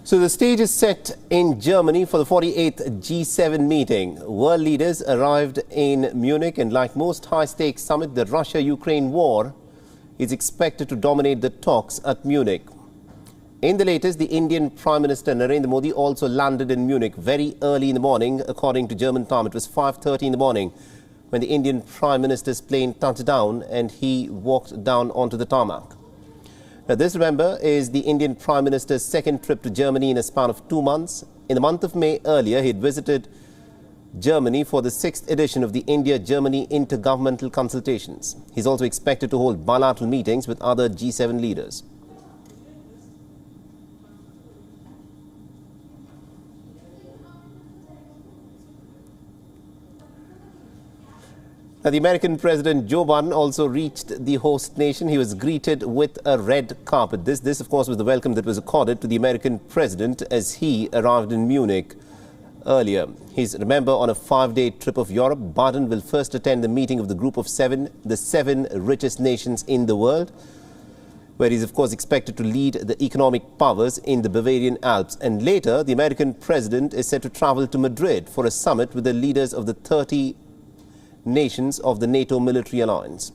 So the stage is set in Germany for the 48th G7 meeting. World leaders arrived in Munich, and like most high-stakes summit, the Russia-Ukraine war is expected to dominate the talks at Munich. In the latest, the Indian Prime Minister Narendra Modi also landed in Munich very early in the morning. According to German time, it was 5:30 in the morning when the Indian Prime Minister's plane touched down and he walked down onto the tarmac. Now, this, remember, is the Indian Prime Minister's second trip to Germany in a span of 2 months. In the month of May earlier, he had visited Germany for the 6th edition of the India-Germany Intergovernmental Consultations. He's also expected to hold bilateral meetings with other G7 leaders. Now, the American President Joe Biden also reached the host nation. He was greeted with a red carpet. This, of course, was the welcome that was accorded to the American president as he arrived in Munich earlier. He's, remember, on a 5-day trip of Europe. Biden will first attend the meeting of the Group of Seven, the 7 richest nations in the world, where he's, of course, expected to lead the economic powers in the Bavarian Alps. And later, the American president is set to travel to Madrid for a summit with the leaders of the 30 nations of the NATO military alliance.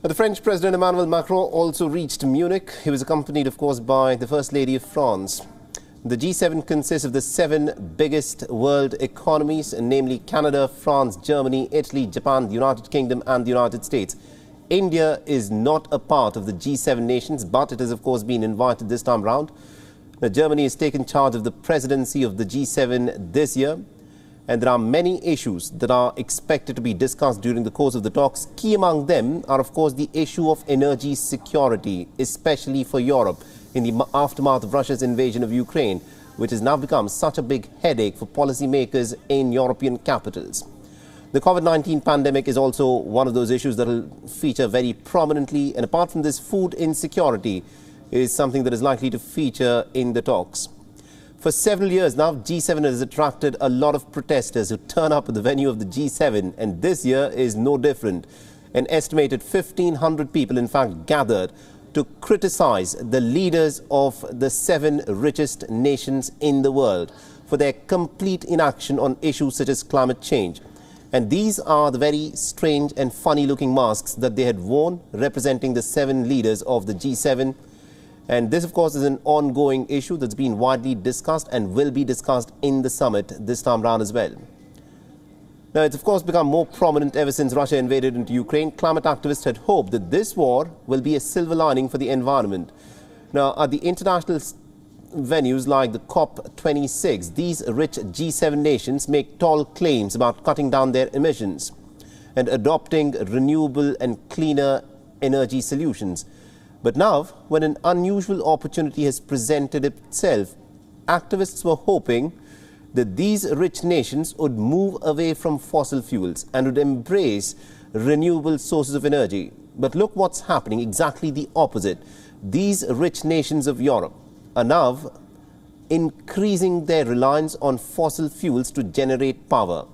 The French President Emmanuel Macron also reached Munich. He was accompanied, of course, by the First Lady of France. The G7 consists of the 7 biggest world economies, namely Canada, France, Germany, Italy, Japan, the United Kingdom and the United States. India is not a part of the G7 nations, but it has, of course, been invited this time round. Now, Germany has taken charge of the presidency of the G7 this year, and there are many issues that are expected to be discussed during the course of the talks. Key among them are, of course, the issue of energy security, especially for Europe, in the aftermath of Russia's invasion of Ukraine, which has now become such a big headache for policymakers in European capitals. The COVID-19 pandemic is also one of those issues that will feature very prominently, and apart from this, food insecurity is something that is likely to feature in the talks. For several years now, G7 has attracted a lot of protesters who turn up at the venue of the G7, and this year is no different. An estimated 1,500 people, in fact, gathered to criticize the leaders of the 7 richest nations in the world for their complete inaction on issues such as climate change. And these are the very strange and funny-looking masks that they had worn, representing the 7 leaders of the G7. And this, of course, is an ongoing issue that's been widely discussed and will be discussed in the summit this time round as well. Now, it's, of course, become more prominent ever since Russia invaded into Ukraine. Climate activists had hoped that this war will be a silver lining for the environment. Now, at the international venues like the COP26, these rich G7 nations make tall claims about cutting down their emissions and adopting renewable and cleaner energy solutions. But now, when an unusual opportunity has presented itself, activists were hoping that these rich nations would move away from fossil fuels and would embrace renewable sources of energy. But look what's happening, exactly the opposite. These rich nations of Europe are now increasing their reliance on fossil fuels to generate power.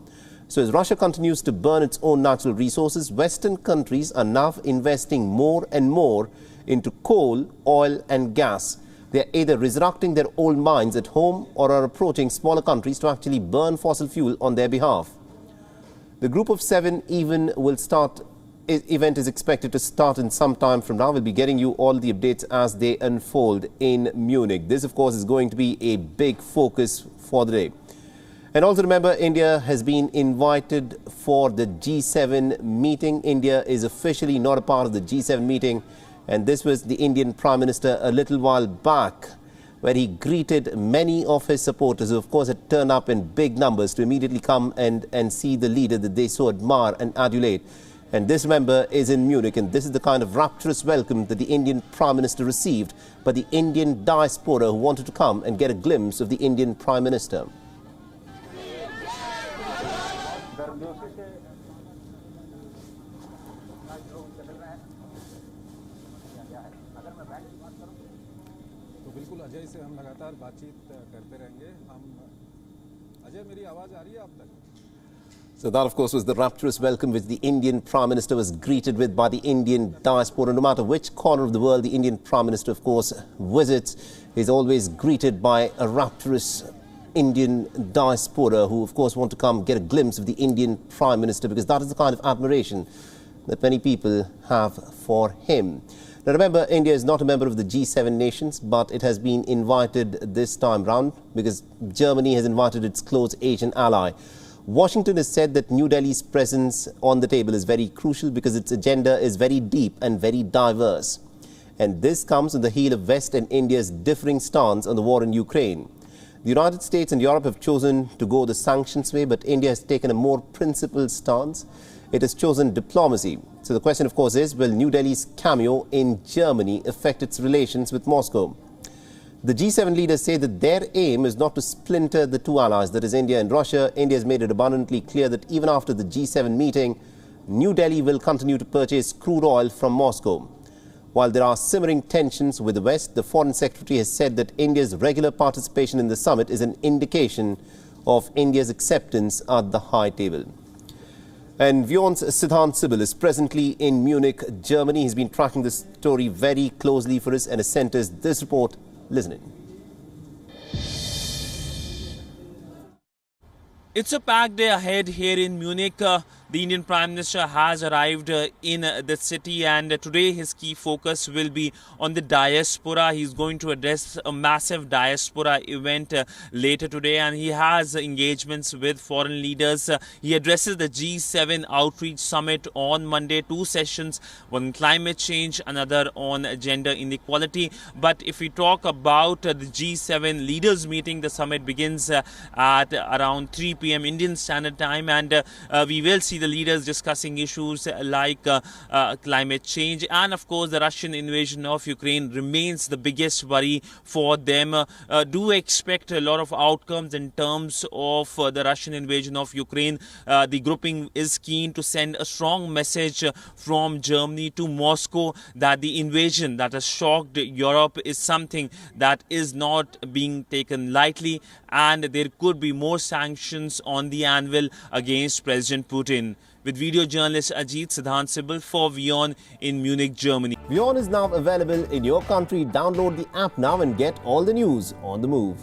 So as Russia continues to burn its own natural resources, Western countries are now investing more and more into coal, oil and gas. They are either resurrecting their old mines at home or are approaching smaller countries to actually burn fossil fuel on their behalf. The Group of 7 event is expected to start in some time from now. We'll be getting you all the updates as they unfold in Munich. This, of course, is going to be a big focus for the day. And also remember, India has been invited for the G7 meeting. India is officially not a part of the G7 meeting. And this was the Indian Prime Minister a little while back, where he greeted many of his supporters who, of course, had turned up in big numbers to immediately come and see the leader that they so admire and adulate. And this, remember, is in Munich. And this is the kind of rapturous welcome that the Indian Prime Minister received by the Indian diaspora who wanted to come and get a glimpse of the Indian Prime Minister. तो बिल्कुल अजय से हम लगातार बातचीत करते रहेंगे। अजय, मेरी आवाज़ आ रही है आप तक? So that, of course, was the rapturous welcome which the Indian Prime Minister was greeted with by the Indian diaspora. No matter which corner of the world the Indian Prime Minister, of course, visits, is always greeted by a rapturous Indian diaspora who, of course, want to come get a glimpse of the Indian Prime Minister, because that is the kind of admiration that many people have for him. Now, remember, India is not a member of the G7 nations, but it has been invited this time round because Germany has invited its close Asian ally. Washington has said that New Delhi's presence on the table is very crucial because its agenda is very deep and very diverse. And this comes on the heel of West and India's differing stance on the war in Ukraine. The United States and Europe have chosen to go the sanctions way, but India has taken a more principled stance. It has chosen diplomacy. So the question, of course, is, will New Delhi's cameo in Germany affect its relations with Moscow? The G7 leaders say that their aim is not to splinter the two allies, that is India and Russia. India has made it abundantly clear that even after the G7 meeting, New Delhi will continue to purchase crude oil from Moscow. While there are simmering tensions with the West, the Foreign Secretary has said that India's regular participation in the summit is an indication of India's acceptance at the high table. And WION's Siddhant Sibbal is presently in Munich, Germany. He's been tracking this story very closely for us and has sent us this report. Listen in. It's a packed day ahead here in Munich. The Indian Prime Minister has arrived in the city, and today his key focus will be on the diaspora. He's going to address a massive diaspora event later today, and he has engagements with foreign leaders. He addresses the G7 Outreach Summit on Monday, 2 sessions, one on climate change, another on gender inequality. But if we talk about the G7 leaders meeting, the summit begins at around 3 p.m. Indian Standard Time, and we will see the leaders discussing issues like climate change, and of course the Russian invasion of Ukraine remains the biggest worry for them. Do expect a lot of outcomes in terms of the Russian invasion of Ukraine. The grouping is keen to send a strong message from Germany to Moscow that the invasion that has shocked Europe is something that is not being taken lightly, and there could be more sanctions on the anvil against President Putin. With video journalist Ajit, Siddhant Sibbal for WION in Munich, Germany. WION is now available in your country. Download the app now and get all the news on the move.